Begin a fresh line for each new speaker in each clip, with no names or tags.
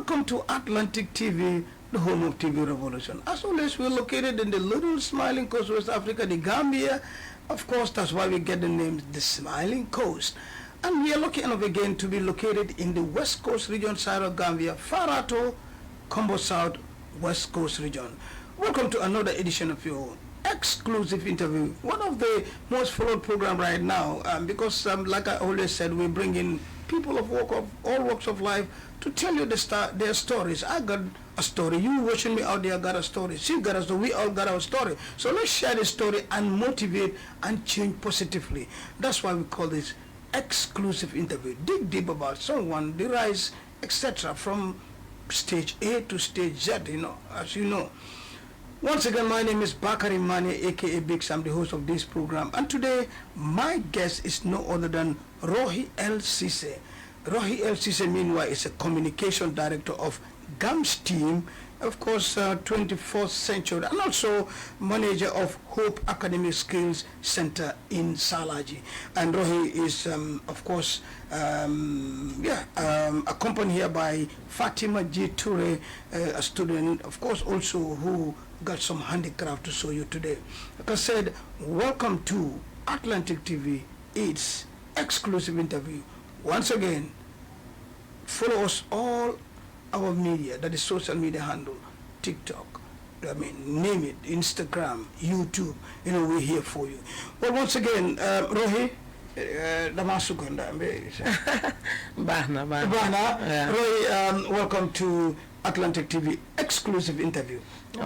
Welcome to Atlantic TV, the home of TV Revolution. As always, we're located in the little smiling coast of West Africa, the Gambia. Of course, that's why we get the name the Smiling Coast. And we are lucky enough again to be located in the West Coast region side of Gambia, Farato, Combo South, West Coast region. Welcome to another edition of your exclusive interview, one of the most followed program right now, because like I always said, we bring in people of all walks of life to tell you their stories. I got a story, you watching me out there got a story, she got a story, we all got our story. So let's share the story and motivate and change positively. That's why we call this exclusive interview. Dig deep about someone, the rise, etc., from stage A to stage Z, as you know. Once again, my name is Bakari Mane, aka Big Sam, the host of this program, and today my guest is no other than Rohey L. Ceesay. Rohey L. Ceesay, meanwhile, is a communication director of GAMS team, of course, 21st century, and also manager of Hope Academic Skills Center in Salaji. And Rohey is, of course, accompanied here by Fatima G. Ture, a student, of course, also who got some handicraft to show you today. Like I said, welcome to Atlantic TV, its exclusive interview. Once again, follow us all our media, that is social media handle, TikTok, name it, Instagram, YouTube, we're here for you. Well, once again, Rohey, Rohey, welcome to Atlantic TV exclusive interview.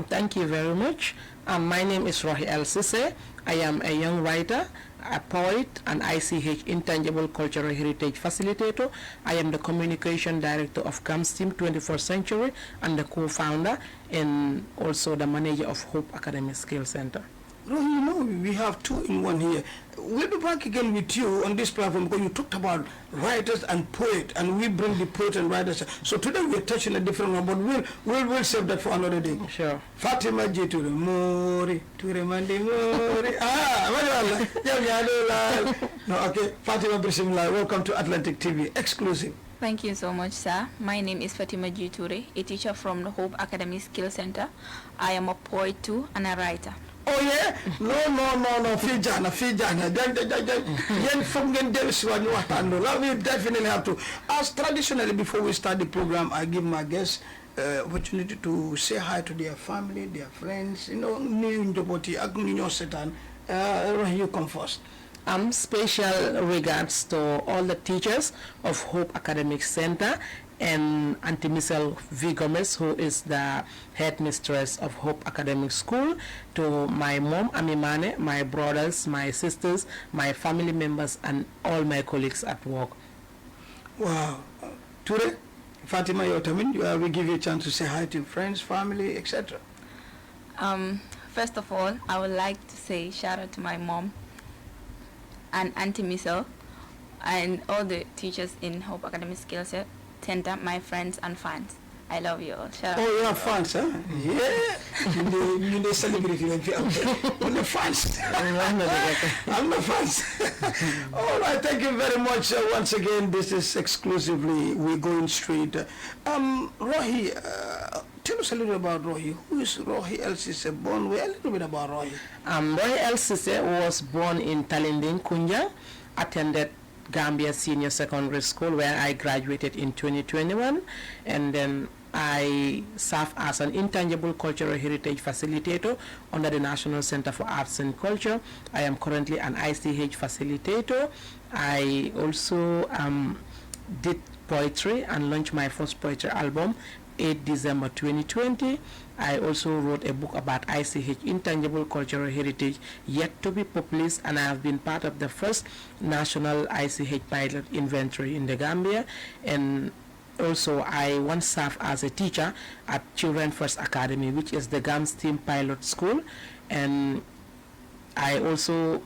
Thank you very much. My name is Rohey L. Ceesay. I am a young writer, a poet, an ICH Intangible Cultural Heritage Facilitator. I am the Communication Director of GAMS Team 21st Century and the co-founder and also the manager of Hope Academic Skills Center.
Rohey, we have two in one here. We'll be back again with you on this platform because you talked about writers and poet, and we bring the poet and writers. So today we're touching a different one, but we'll save that for another day.
Sure.
Fatima J. Ture Mori, Ture Mandi Mori. No, okay. Fatima Bismillah, welcome to Atlantic TV, exclusive.
Thank you so much, sir. My name is Fatima G. Ture, a teacher from the Hope Academic Skills Center. I am a poet too and a writer.
Oh yeah? No. Fijana. Yen from We definitely have to. As traditionally, before we start the program, I give my guests opportunity to say hi to their family, their friends. You come first.
Special regards to all the teachers of Hope Academic Center and Auntie Michelle V. Gomez, who is the headmistress of Hope Academic School, to my mom, Amimane, my brothers, my sisters, my family members, and all my colleagues at work.
Wow. Ture, Fatima, we give you a chance to say hi to friends, family, etc.
First of all, I would like to say shout out to my mom and Auntie Michelle and all the teachers in Hope Academic Skills Center, my friends and fans. I love you all. Shout out.
Oh, you have fans, huh? Yeah. You celebrate you on the fans. I'm the fans. All right, thank you very much. Once again, this is exclusively, we're going straight. Rohey, tell us a little about Rohey. Who is Rohey L. Ceesay? Born where? A little bit about Rohey.
Rohey L. Ceesay was born in Talinding, Kunja, attended Gambia Senior Secondary School, where I graduated in 2021, and then I serve as an Intangible Cultural Heritage Facilitator under the National Center for Arts and Culture. I am currently an ICH Facilitator. I also did poetry and launched my first poetry album 8 December 2020. I also wrote a book about ICH, Intangible Cultural Heritage, yet to be published, and I have been part of the first national ICH pilot inventory in the Gambia. And also, I once served as a teacher at Children First Academy, which is the GAMS team pilot school. And I also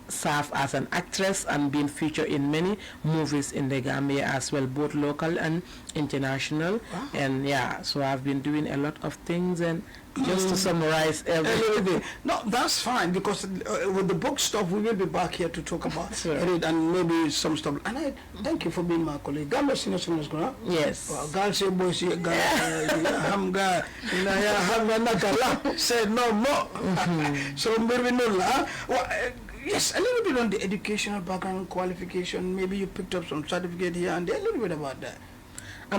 served as an actress and been featured in many movies in the Gambia as well, both local and international.
Wow.
And yeah, so I've been doing a lot of things, and just to summarize
A little
everything.
bit. No, that's fine, because with the book stuff, we will be back here to talk about
Sure.
it and maybe some stuff. And I thank you for being my colleague. Gambia Senior Secondary School, huh?
Yes.
Well, girl say boy say girl, hamga, inaya hamga nakala, say no more. So maybe no la. Well, yes, a little bit on the educational background, qualification. Maybe you picked up some certificate here and there. A little bit about that.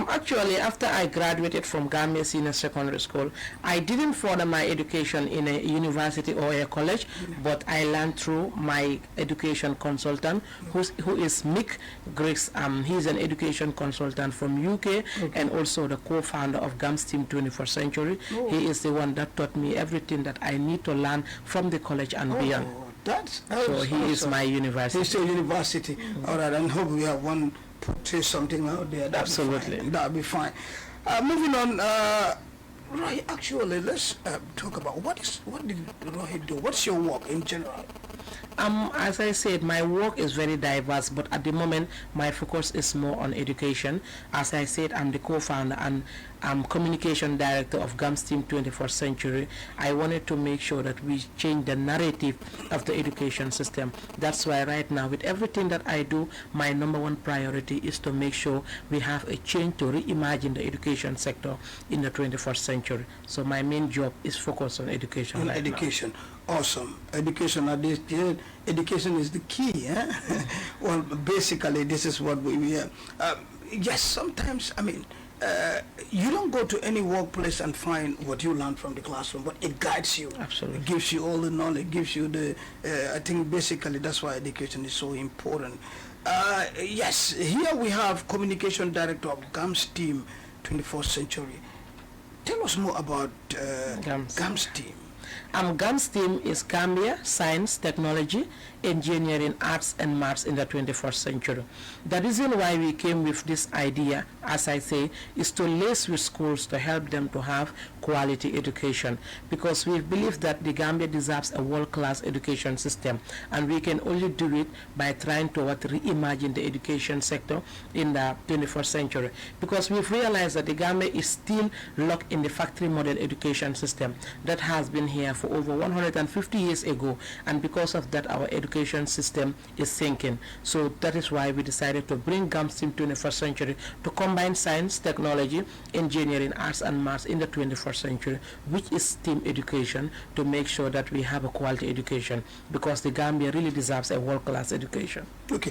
Actually, after I graduated from Gambia Senior Secondary School, I didn't further my education in a university or a college, but I learned through my education consultant, who is Mick Griggs. He's an education consultant from UK, and also the co-founder of GAMS Team 21st Century.
Oh.
He is the one that taught me everything that I need to learn from the college and beyond.
That's
So he is
awesome.
my university.
He's a university. All right, and hope we have one say something out there.
Absolutely.
That'll be fine. Moving on, Rohey, actually, let's talk about what did Rohey do? What's your work in general?
As I said, my work is very diverse, but at the moment, my focus is more on education. As I said, I'm the co-founder and communication director of GAMS Team 21st Century. I wanted to make sure that we change the narrative of the education system. That's why right now, with everything that I do, my number one priority is to make sure we have a change to reimagine the education sector in the 21st century. So my main job is focused on education.
On
right now.
education. Awesome. Education at this education is the key. Eh? Well, basically, this is what we yes, sometimes, I mean, you don't go to any workplace and find what you learn from the classroom, but it guides you.
Absolutely.
It gives you all the knowledge, gives you the, I think basically that's why education is so important. Yes, here we have Communication Director of GAMS Team 21st Century. Tell us more about GAMS Team.
GAMS Team is Gambia Science, Technology, Engineering, Arts and Maths in the 21st century. The reason why we came with this idea, as I say, is to liaise with schools to help them to have quality education, because we believe that the Gambia deserves a world-class education system, and we can only do it by trying to reimagine the education sector in the 21st century, because we've realized that the Gambia is still locked in the factory model education system that has been here for over 150 years ago, and because of that our education system is sinking. So that is why we decided to bring GAMS Team 21st Century to combine science, technology, engineering, arts and maths in the 21st century, which is STEAM education, to make sure that we have a quality education, because the Gambia really deserves a world-class education.
Okay,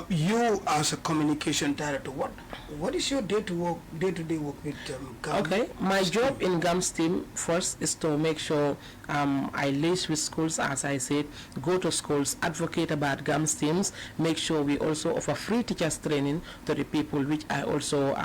you as a communication director, what is your day-to-day work with GAMS?
Okay, my job in GAMS Team first is to make sure I liaise with schools, as I said, go to schools, advocate about GAMS teams, make sure we also offer free teachers training to the people, which I also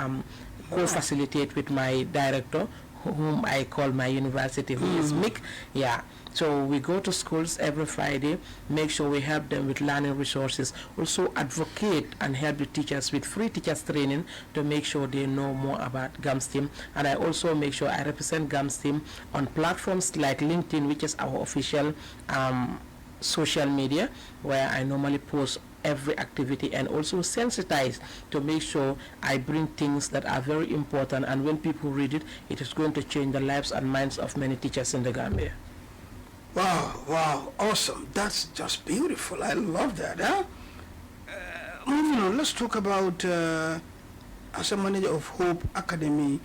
co-facilitate with my director, whom I call my university, who is Mick. Yeah. So we go to schools every Friday, make sure we help them with learning resources, also advocate and help the teachers with free teachers training to make sure they know more about GAMS Team. And I also make sure I represent GAMS Team on platforms like LinkedIn, which is our official social media, where I normally post every activity, and also sensitize to make sure I bring things that are very important, and when people read it, it is going to change the lives and minds of many teachers in the Gambia.
Wow, awesome. That's just beautiful. I love that, huh? Moving on, let's talk about, as a manager of Hope Academy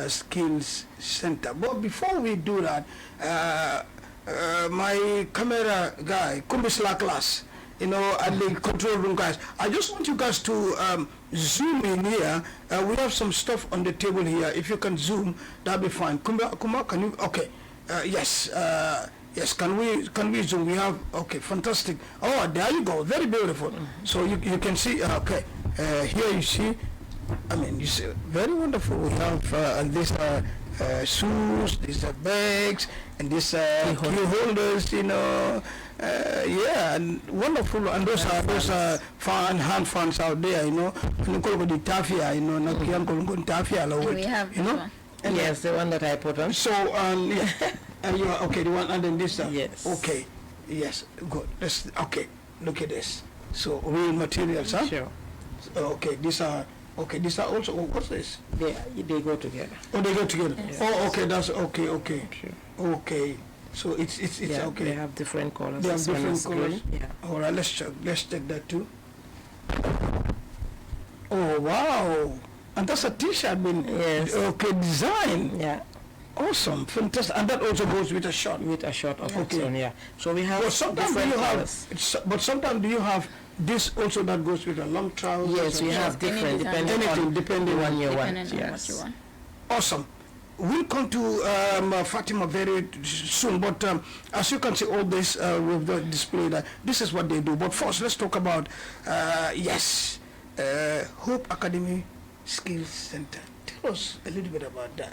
Skills Center. But before we do that, my camera guy, Kumbisla class, and the control room guys, I just want you guys to zoom in here. We have some stuff on the table here. If you can zoom, that'll be fine. Kumba, can you? Okay. Yes. Yes. Can we zoom? We have. Okay. Fantastic. Oh, there you go. Very beautiful. So you can see. Okay. Here you see. I mean, you see. Very wonderful. We have these shoes. These are bags, and these key holders. Yeah, and wonderful, and those are hand fans out there, And we
have
And
yes, the one that I put on.
So, yeah, and you are okay. The one under this.
Yes.
Okay. Yes. Good. Okay. Look at this. So real materials, huh?
Sure.
Okay, these are also. Oh, what's this?
They go together.
Oh, they go together.
Yes.
Oh, okay, that's okay.
Sure.
Okay. So it's
Yeah,
okay.
they have different colors.
They have
This one
different
is
colors.
green. Yeah.
All right, let's check that too. Oh wow! And that's a T-shirt been
Yes.
okay design.
Yeah.
Awesome, fantastic, and that also goes with a short.
With a shot of
Yeah.
its own, yeah. So we have
But sometimes do
different
you
colors.
have, but sometimes do you have this also that goes with a long trousers?
Yes, we
or
have
something?
different
design.
depending
Anything,
on
depending
the one
on-
you want.
Depending on what
Yes.
you want.
Awesome. We'll come to Fatima very soon, but as you can see, all this with the display, that this is what they do. But first, let's talk about Hope Academy Skills Center. Tell us a little bit about that.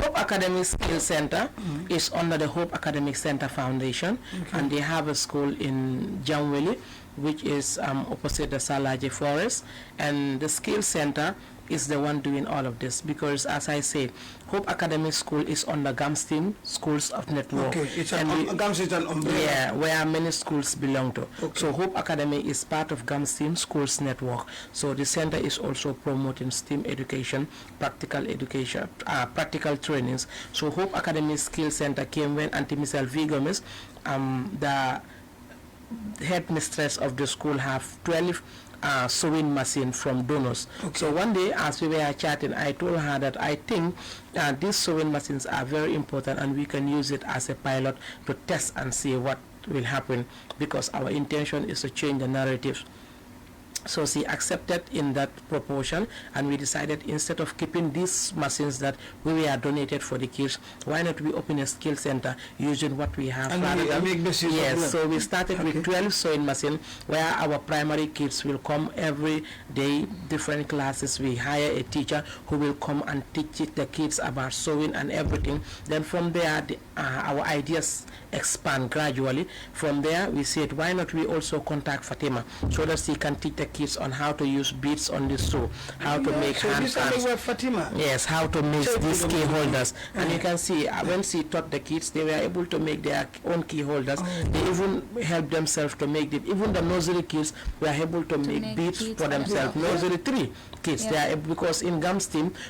Hope Academic Skills Center is under the Hope Academic Center Foundation, and they have a school in Jamweli, which is opposite the Salaje Forest, and the Skills Center is the one doing all of this, because as I said, Hope Academic School is under Gamstein Schools of Network.
Okay, it's
and we-
GAMS is an umbrella.
Yeah, where many schools belong to.
Okay.
So Hope Academy is part of Gamstein Schools Network. So the center is also promoting STEM education, practical trainings. So Hope Academy Skills Center came when Auntie Miss V. Gomez, the headmistress of the school, have 12 sewing machine from donors.
Okay.
So one day as we were chatting, I told her that I think these sewing machines are very important and we can use it as a pilot to test and see what will happen, because our intention is to change the narrative. So she accepted in that proportion, and we decided instead of keeping these machines that we were donated for the kids, why not we open a skill center using what we have.
And
rather
we
than-
make this use of
yes,
them.
so we started
Okay.
with 12 sewing machines where our primary kids will come every day, different classes. We hire a teacher who will come and teach the kids about sewing and everything. Then from there, our ideas expand gradually. From there, we said, why not we also contact Fatima so that she can teach the kids on how to use beads on the sew, how to make
so
hand
this is
fans.
where Fatima.
Yes, how to make
Check
these
with
key
them.
holders. And you can see when she taught the kids, they were able to make their own key holders. They even helped themselves to make it. Even the nursery kids were able to make beads
beads
for
for
themselves.
themselves.
Nursery 3 kids,
Yeah.
they are because in GAMS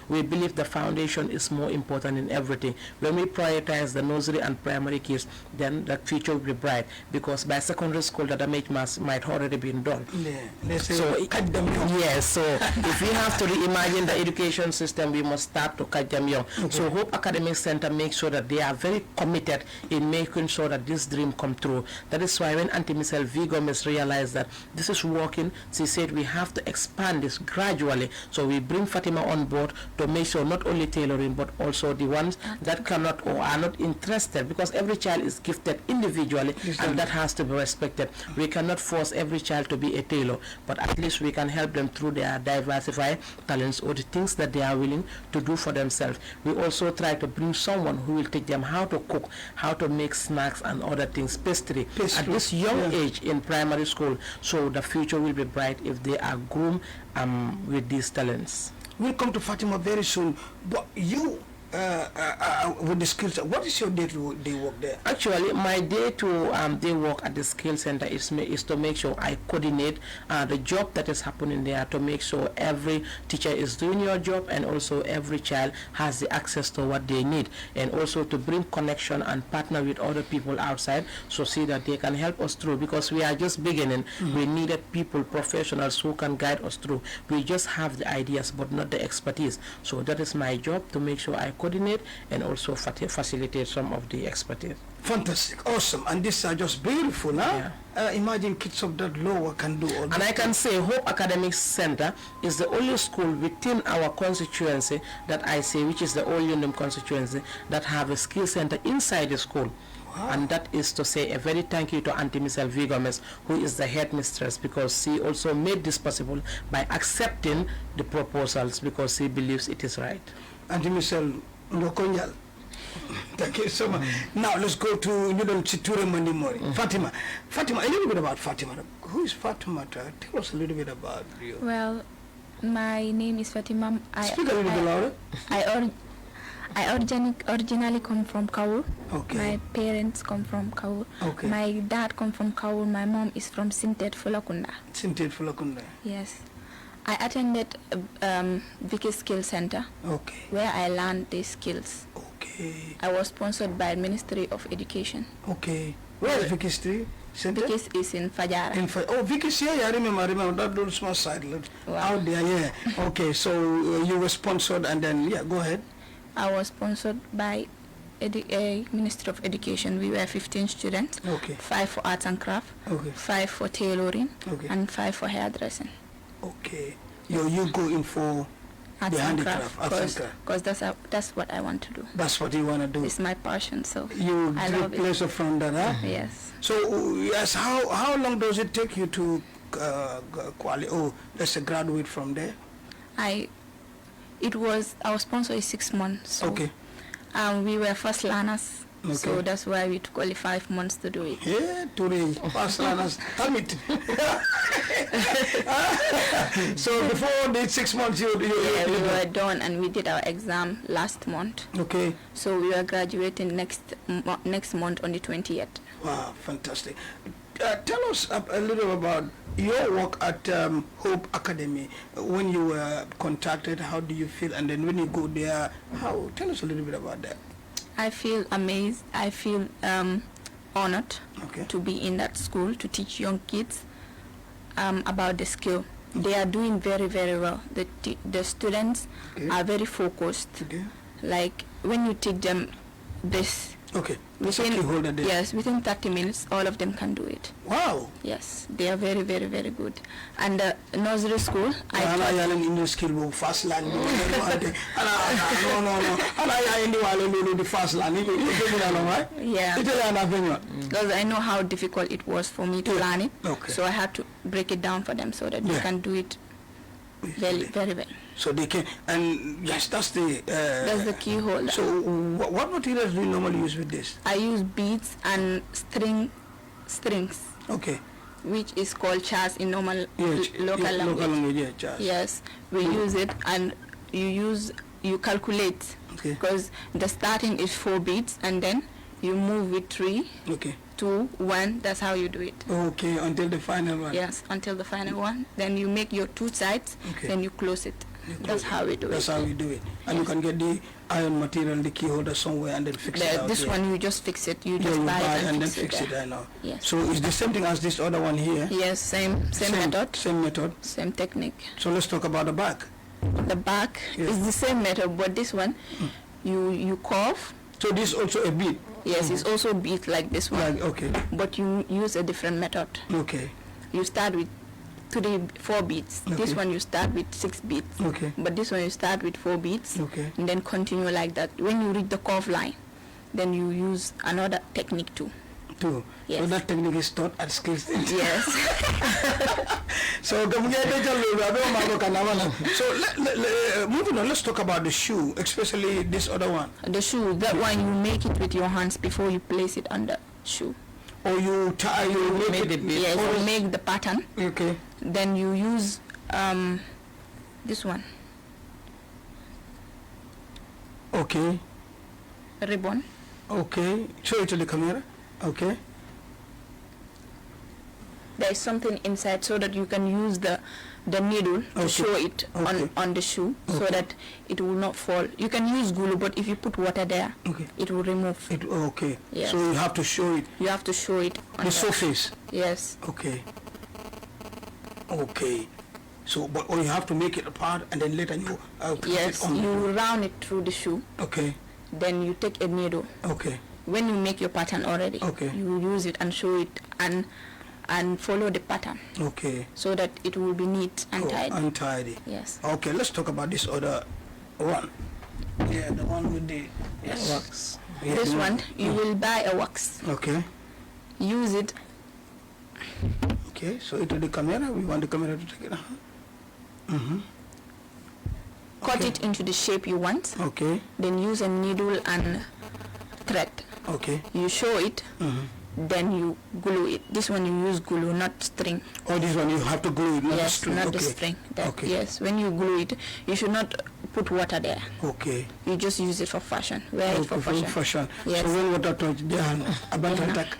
we believe the foundation is more important in everything. When we prioritize the nursery and primary kids, then the future will be bright, because by secondary school the damage might already been done.
Yeah, let's say
So
cut them young.
yes, so if we have to reimagine the education system, we must start to catch them young. So Hope Academic Center makes sure that they are very committed in making sure that this dream come true. That is why when Auntie Miss V. Gomez realized that this is working, she said we have to expand this gradually. So we bring Fatima on board to make sure not only tailoring but also the ones that cannot or are not interested, because every child is gifted individually and that has to be respected. We cannot force every child to be a tailor, but at least we can help them through their diversified talents or the things that they are willing to do for themselves. We also try to bring someone who will teach them how to cook, how to make snacks and other things, pastry at this young age in primary school, so the future will be bright if they are groomed with these talents.
We'll come to Fatima very soon. But you, with the skills, what is your day work there?
Actually, my day work at the skill center is to make sure I coordinate the job that is happening there, to make sure every teacher is doing your job and also every child has the access to what they need, and also to bring connection and partner with other people outside, so see that they can help us through, because we are just beginning. We needed people, professionals who can guide us through. We just have the ideas but not the expertise. So that is my job, to make sure I coordinate and also facilitate some of the expertise.
Fantastic, awesome, and these are just beautiful, huh? Imagine kids of that lower can do all
And
this.
I can say Hope Academic Center is the only school within our constituency that I say, which is the Old Yundum constituency, that have a skill center inside the school.
Wow.
And that is to say a very thank you to Auntie Miss V. Gomez, who is the headmistress, because she also made this possible by accepting the proposals, because she believes it is right.
Auntie Michelle Ndokonyal. Thank you so much. Now let's go to Chiture Mandimori. Fatima, a little bit about Fatima. Who is Fatima? Tell us a little bit about you.
Well, my name is Fatima.
Speak a little bit louder.
I originally come from Kaur.
Okay.
My parents come from Kaur.
Okay.
My dad come from Kaur. My mom is from Sintet Fulakunda.
Sintet Fulakunda.
Yes. I attended Vicky Skill Center.
Okay.
Where I learned these skills.
Okay.
I was sponsored by Ministry of Education.
Okay. Where is Vicky Street? Center?
Vicky's is in Fajara.
Vicky's here, I remember that little small side
Wow.
out there, yeah. Okay, so you were sponsored and then, yeah, go ahead.
I was sponsored by Ministry of Education. We were 15 students.
Okay.
5 for arts and craft,
Okay.
5 for tailoring,
Okay.
and 5 for hairdressing.
Okay. You go in for
Arts
the
and
handicraft, arts and craft.
because that's what I want to do.
That's what you want to do.
It's my passion, so
You
I
drew
love it.
pleasure from that, huh?
Yes.
So, yes, how long does it take you to let's say graduate from there?
Our sponsor is 6 months. So,
Okay.
we were first learners,
Okay.
so that's why we took only 5 months to do it.
Yeah, today, past learners, tell me. So before the 6 months,
Yeah, we were done and we did our exam last month.
Okay.
So we are graduating next month on the 20th.
Wow, fantastic. Tell us a little about your work at Hope Academy. When you were contacted, how do you feel? And then when you go there, tell us a little bit about that.
I feel amazed. I feel honored
Okay.
to be in that school to teach young kids about the skill. They are doing very, very well. The students
Okay.
are very focused.
Okay.
Like when you teach them this,
Okay. That's a key holder there.
yes, within 30 minutes, all of them can do it.
Wow.
Yes, they are very, very, very good. And the nursery school, I
Ana
taught,
yalan in the skill book fast land. No. Ana ya indi wale lulu the fast land. It right?
yeah,
It is an avenue.
because I know how difficult it was for me to
Yeah.
learn it.
Okay.
So I had to break it down for them so that they
Yeah.
can do it very, very well.
So they can, and yes, that's the.
That's the key holder.
So what materials do you normally use with this?
I use beads and strings,
Okay.
which is called chas in normal
Yes.
local language.
Yeah, jazz.
Yes, we use it, and you calculate,
Okay.
because the starting is 4 beads and then you move with 3,
Okay.
2, 1. That's how you do it.
Okay, until the final one.
Yes, until the final one. Then you make your 2 sides.
Okay.
Then you close it. That's how we do
That's
it.
how we do it. And you can get the iron material, the key holder somewhere, and then fix it out
This
there.
one you just fix it. You
Yeah,
just
you
buy it
and then
fix
fix it.
there.
I know.
Yes.
So it's the same thing as this other one here.
Yes, same method,
Same method.
same technique.
So let's talk about the back.
The back
Yes.
is the same method, but this one, you curve.
So this also a bead.
Yes, it's also beat like this one,
Like okay,
but you use a different method.
okay,
You start with 4 beats. This
Okay.
one you start with 6 beats.
okay,
But this one you start with 4 beats.
okay.
And then continue like that. When you reach the curve line, then you use another technique too.
Two. So
Yes.
that technique is taught at skills.
Yes.
So moving on, let's talk about the shoe, especially this other one.
The shoe, that one you make it with your hands before you place it on the shoe.
Or you tie, you make
Make
it.
the bead.
Yes,
or
you make the pattern.
Okay.
Then you use this one,
Okay.
ribbon.
Okay. Show it to the camera. Okay.
There is something inside so that you can use the needle to
Okay.
show it
Okay.
on the shoe so
Okay.
that it will not fall. You can use glue, but if you put water there,
Okay.
it will remove.
Okay.
Yes.
So you have to show it.
You have to show it on
The surface.
Yes.
Okay. Okay. So, but or you have to make it apart and then later you put
Yes,
it on.
you round it through the shoe.
Okay.
Then you take a needle.
Okay.
When you make your pattern already,
Okay.
you use it and show it and follow the pattern
Okay.
so that it will be neat and
Oh,
tidy.
untidy.
Yes.
Okay, let's talk about this other one. Yeah, the one with the
Yes.
Wax.
Yeah,
This
the
one, you will buy a wax.
Okay.
Use it.
Okay, so into the camera. We want the camera to take it. Mm-hmm.
Cut
Okay.
it into the shape you want.
Okay.
Then use a needle and thread.
Okay.
You show it.
Mm-hmm.
then you glue it. This one you use glue, not string.
Oh, this one you have to glue it, not the
Yes,
string.
not
Okay.
the string.
Okay.
Yes, when you glue it, you should not put water there.
Okay.
You just use it for fashion. Wear it for fashion. Yes.
So when water touch the hand, abandon tak.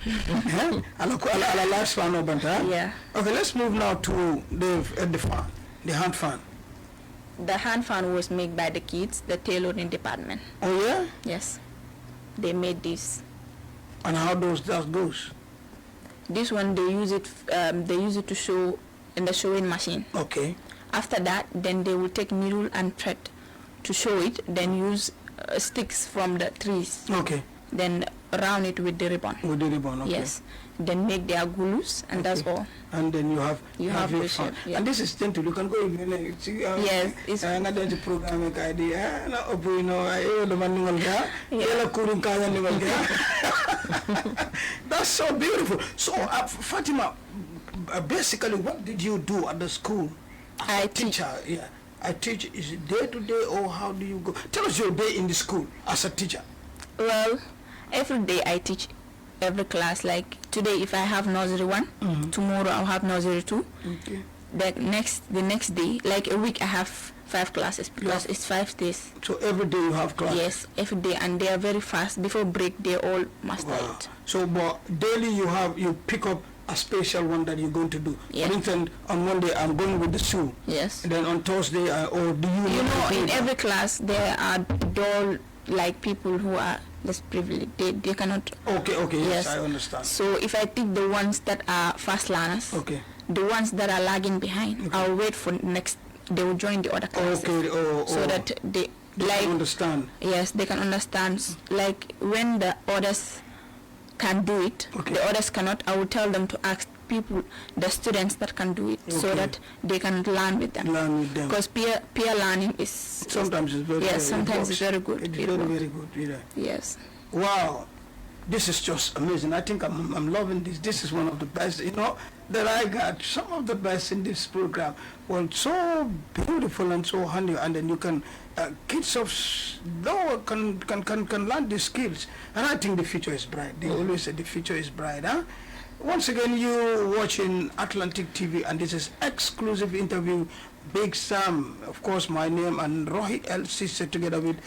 Ala last fan abandon.
Yeah.
Okay, let's move now to the fan, the hand fan.
The hand fan was made by the kids, the tailoring department.
Oh yeah.
Yes, they made this.
And how does that goes?
This one they use it. They use it to sew in the sewing machine.
Okay.
After that, then they will take needle and thread to sew it. Then use sticks from the trees.
Okay.
Then round it with the ribbon.
With the ribbon. Okay.
Yes. Then make their gulus, and that's all.
And then you have
the
your
shape.
fan.
Yeah.
And this is gentle. You can go in.
Yes, it's
Another program idea. Na opuino ayo the manual ga. Yellow kuring kaya ningal ga. That's so beautiful. So Fatima, basically, what did you do at the school?
I
Teacher, yeah. I teach. Is it day to day or how do you go? Tell us your day in the school as a teacher.
Well, every day I teach every class. Like today, if I have nursery 1, tomorrow I'll have nursery 2.
Okay.
The next day, like a week, I have 5 classes because it's 5 days.
So every day you have class.
Yes, every day, and they are very fast. Before break, they all master it.
So, but daily you pick up a special one that you're going to do.
Yeah.
For instance, on Monday I'm going with the shoe.
Yes.
And then on Thursday, or do you?
You know, in
that?
every class there are dull like people who are less privileged. They cannot.
Okay. Yes, I understand.
So if I pick the ones that are fast learners,
Okay.
the ones that are lagging behind, I'll wait for next. They will join the other classes.
Okay.
So that they
can understand.
Yes, they can understand. Like when the others can do it,
Okay.
the others cannot. I will tell them to ask people, the students that can do it, so
Okay.
that they can learn with them.
Learn with them.
Because peer learning is
Sometimes it's very.
yes, sometimes it's very good.
It's
It
very
works.
very good. Yeah.
Yes.
Wow, this is just amazing. I think I'm loving this. This is one of the best, that I got. Some of the best in this program. Well, so beautiful and so handy, and then you can kids of lower can learn these skills. And I think the future is bright. They always say the future is bright, huh? Once again, you watching Atlantic TV, and this is exclusive interview. Big Sam, of course, my name, and Rohey Ceesay together with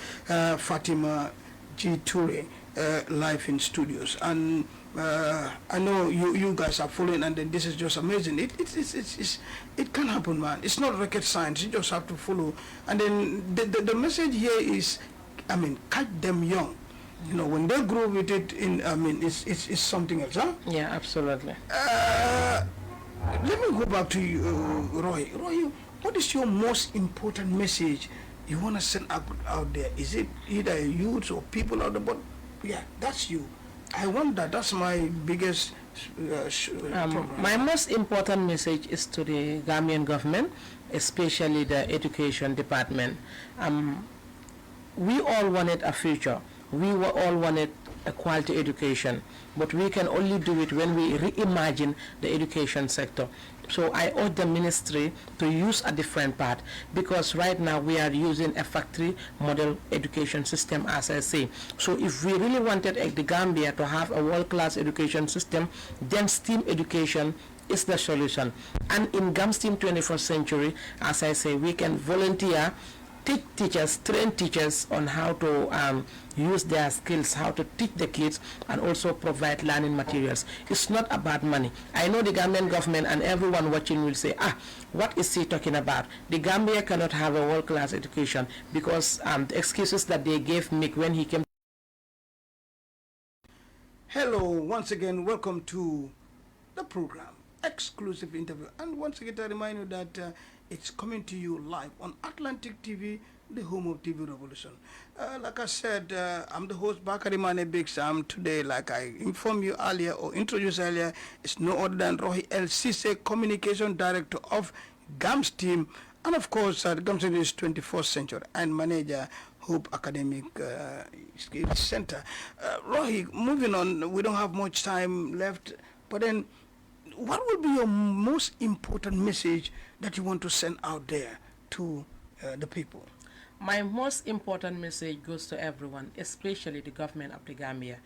Fatima G. Toure, live in studios. And I know you guys are following, and then this is just amazing. It can happen, man. It's not rocket science. You just have to follow. And then the message here is, catch them young. When they grow with it, it's something else, huh?
Yeah, absolutely.
Let me go back to you, Rohey. Rohey, what is your most important message you want to send out there? Is it either youth or people out there? But yeah, that's you. I want that. That's my biggest problem.
My most important message is to the Gambian government, especially the education department. We all wanted a future. We all wanted a quality education, but we can only do it when we reimagine the education sector. So I urge the ministry to use a different path, because right now we are using a factory model education system, as I say. So if we really wanted the Gambia to have a world-class education system, then STEAM education is the solution. And in GAMSTEAM 21st century, as I say, we can volunteer, teach teachers, train teachers on how to use their skills, how to teach the kids, and also provide learning materials. It's not about money. I know the Gambian government and everyone watching will say, what is he talking about? The Gambia cannot have a world-class education, because the excuses that they gave Mick when he came.
Hello, once again, welcome to the program, exclusive interview. And once again, I remind you that it's coming to you live on Atlantic TV, the home of TV Revolution. Like I said, I'm the host, Bakari Mane Big Sam. Today, like I informed you earlier or introduced earlier, it's no other than Rohey Ceesay, Communication Director of GAMSTEAM, and of course, GAMSTEAM is 21st century, and manager, Hope Academic Skills Center. Rohey, moving on, we don't have much time left, but then what would be your most important message that you want to send out there to the people?
My most important message goes to everyone, especially the government of the Gambia.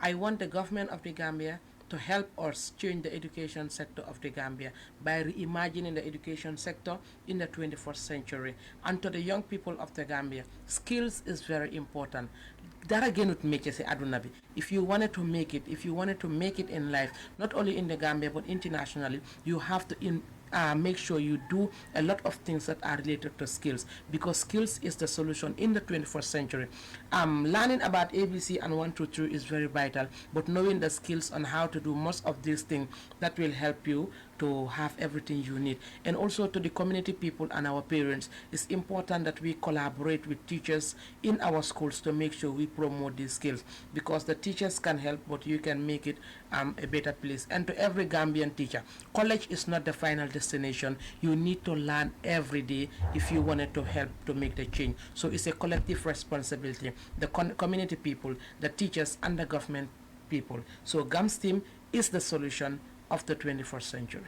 I want the government of the Gambia to help us change the education sector of the Gambia by reimagining the education sector in the 21st century. And to the young people of the Gambia, skills is very important. Dara genut métier ci aduna bi. If you wanted to make it, if you wanted to make it in life, not only in the Gambia but internationally, you have to make sure you do a lot of things that are related to skills, because skills is the solution in the 21st century. Learning about ABC and 1, 2, 3 is very vital, but knowing the skills on how to do most of these things, that will help you to have everything you need. And also to the community people and our parents, it's important that we collaborate with teachers in our schools to make sure we promote these skills, because the teachers can help, but you can make it a better place. And to every Gambian teacher, college is not the final destination. You need to learn every day if you wanted to help to make the change. So it's a collective responsibility, the community people, the teachers, and the government people. So GAMS team is the solution of the 21st century.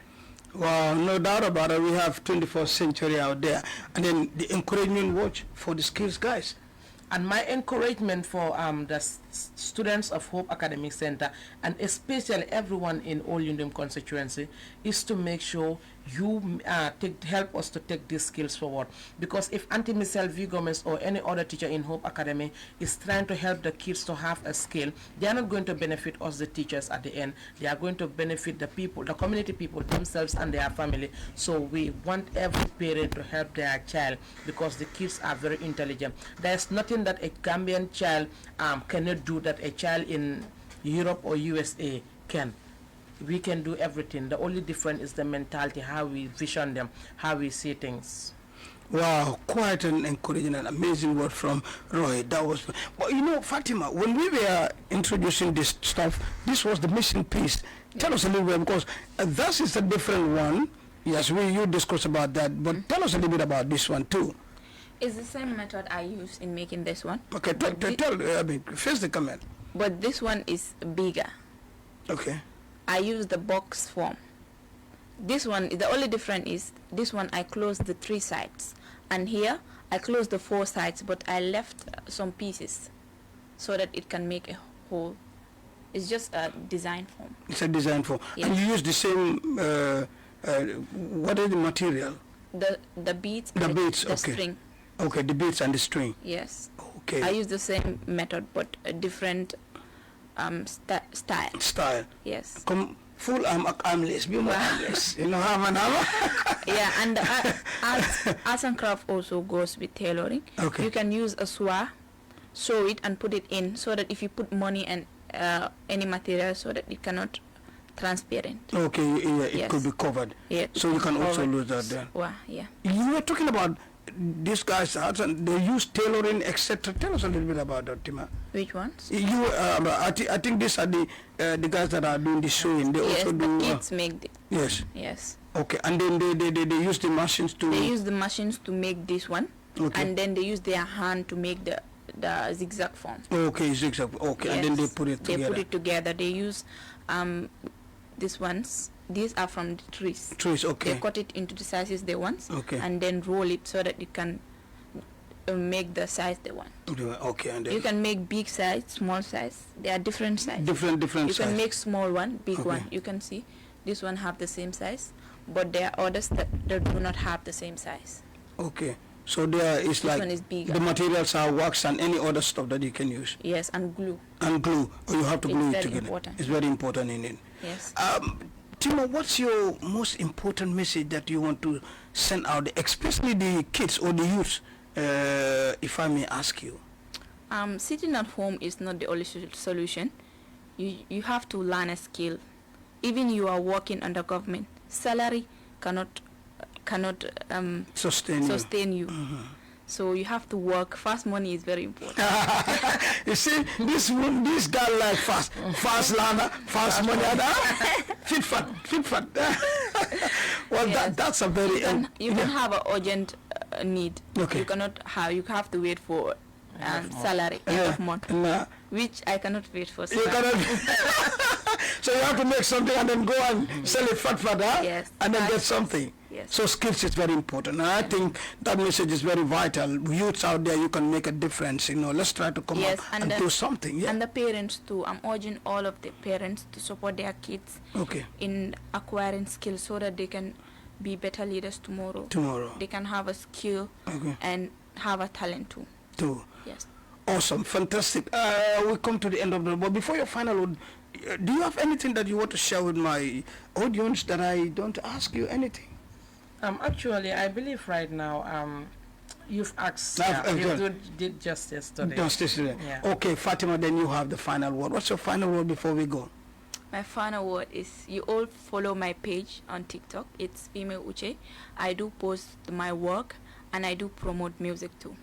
Wow, no doubt about it. We have 21st century out there. And then the encouragement watch for the skills guys.
And my encouragement for the students of Hope Academic Center, and especially everyone in Old constituency, is to make sure you help us to take these skills forward. Because if Auntie Michelle V. Gomez or any other teacher in Hope Academy is trying to help the kids to have a skill, they are not going to benefit us, the teachers, at the end. They are going to benefit the people, the community people themselves and their family. So we want every parent to help their child, because the kids are very intelligent. There's nothing that a Gambian child cannot do that a child in Europe or USA can. We can do everything. The only difference is the mentality, how we vision them, how we see things.
Wow, quite an encouraging and amazing word from Roy. That was, but you know, Fatima, when we were introducing this stuff, this was the missing piece. Tell us a little bit, because that is a different one. Yes, you discussed about that, but tell us a little bit about this one too.
It's the same method I use in making this one.
Okay, first the comment.
But this one is bigger.
Okay.
I use the box form. This one, the only difference is this one I closed the 3 sides, and here I closed the 4 sides, but I left some pieces so that it can make a whole. It's just a design form.
It's a design form.
Yes.
And you use the same, what is the material?
The beads.
The beads,
the
okay.
string.
Okay, the beads and the string.
Yes.
Okay.
I use the same method, but a different style.
Style.
Yes.
Come full armless, be more armless. You know how man.
Yeah, and arts and craft also goes with tailoring.
Okay.
You can use a swatch, sew it and put it in, so that if you put money and any material, so that it cannot transparent.
Okay, yeah, it
Yes.
could be covered.
Yeah.
So you can also
covered.
lose that there.
Wow, yeah.
You were talking about these guys, they use tailoring, etc. Tell us a little bit about that, Tima.
Which ones?
I think these are the guys that are doing the sewing. They
Yes,
also
the
do.
kids make
Yes.
yes.
Okay, and then they use the machines to.
They use the machines to make this one,
Okay.
and then they use their hand to make the zigzag form.
Okay, zigzag. Okay, and then they
Yes.
put it
They
together.
put it together. They use these ones. These are from the trees.
Trees. Okay.
They cut it into the sizes they want,
Okay.
and then roll it so that it can make the size they want.
Okay, and then
You can make big size, small size. There are different sizes.
different
You
size.
can make small one, big
Okay.
one. You can see this one have the same size, but there are others that do not have the same size.
Okay, so there is
This
like
one is bigger.
the materials are wax and any other stuff that you can use,
Yes, and glue.
and glue. Or you have to
It's
glue it
very
together.
important.
It's very important in it.
Yes.
Timo, what's your most important message that you want to send out, especially the kids or the youth, if I may ask you?
Sitting at home is not the only solution. You have to learn a skill. Even you are working under government, salary cannot sustain you.
Mm-hmm.
So you have to work. Fast money is very important.
You see, this guy like fast learner, fast money, fit fat. Well,
Yes.
that's a very
You can have an urgent need.
Okay.
You have to wait for salary end of month, which I cannot wait for.
You
Salary.
cannot. So you have to make something and then go and sell it fat, huh?
Yes.
And then get something.
Yes.
So skills is very important. And I think that message is very vital. Youths out there, you can make a difference. Let's try to come out and do something. Yeah.
And the parents too. I'm urging all of the parents to support their kids in acquiring skills so that they can be better leaders tomorrow. They can have a skill and have a talent too. Yes.
Awesome. Fantastic. We come to the end of the... But before your final word, do you have anything that you want to share with my audience that I don't ask you anything?
Actually, I believe right now, you've asked, you did just yesterday.
Just yesterday.
Yeah.
Okay, Fatima, then you have the final word. What's your final word before we go?
My final word is you all follow my page on TikTok. It's Female Uche. I do post my work and I do promote music too.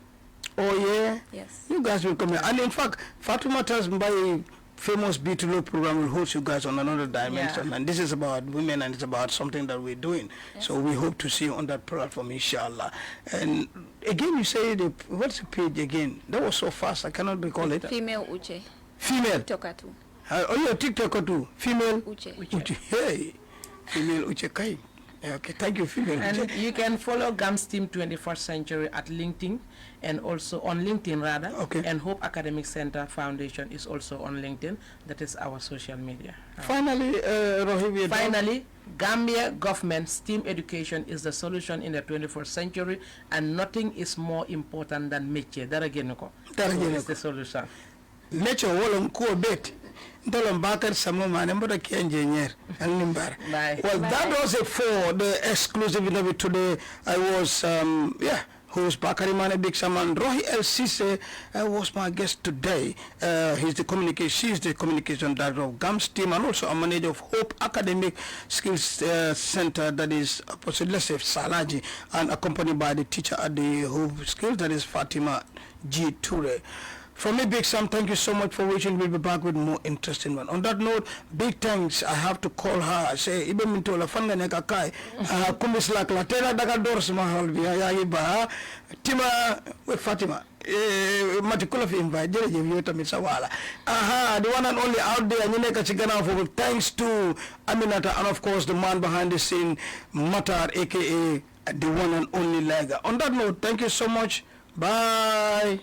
Oh, yeah?
Yes.
You guys will come here. And in fact, Fatima tells me by famous B2Low program will host you guys on another dimension, and this is about women and it's about something that we're doing. So we hope to see you on that platform, inshallah. And again, you say what's the page again? That was so fast, I cannot recall it.
Female Uche.
Female.
TikToker too.
Oh, you're a TikToker too. Female
Uche.
Uche. Hey, Female Uche Kai. Okay, thank you, Female
And
Uche.
you can follow GAMS Team 21st Century at LinkedIn, and also on LinkedIn rather. And Hope Academic Center Foundation is also on LinkedIn. That is our social media.
Finally, Rohey,
finally, Gambia government STEAM education is the solution in the 21st century, and nothing is more important than métier. That is the solution.
Métier wolom ko bet. Well, that was it for the exclusive interview today. I was, host Bakari Mane Big Saman. Rohey El Ceesay was my guest today. She's the communication director of GAMS team and also a manager of Hope Academic Skills Center, that is, let's say, Salaji, and accompanied by the teacher at the Hope Skills, that is Fatima G. Toure. From me, Big Sam, thank you so much for watching. We'll be back with more interesting one. On that note, big thanks. I have to call her. I say, Ibe mintola fanga neka kai. Kumis la latera daga doors mahal biya iba. Tima with Fatima. Matikula fi invite. Jere je viyota misawala. The one and only out there. Nyineka chigana for thanks to Aminata and of course the man behind the scene, Matar, aka the one and only Lega. On that note, thank you so much. Bye.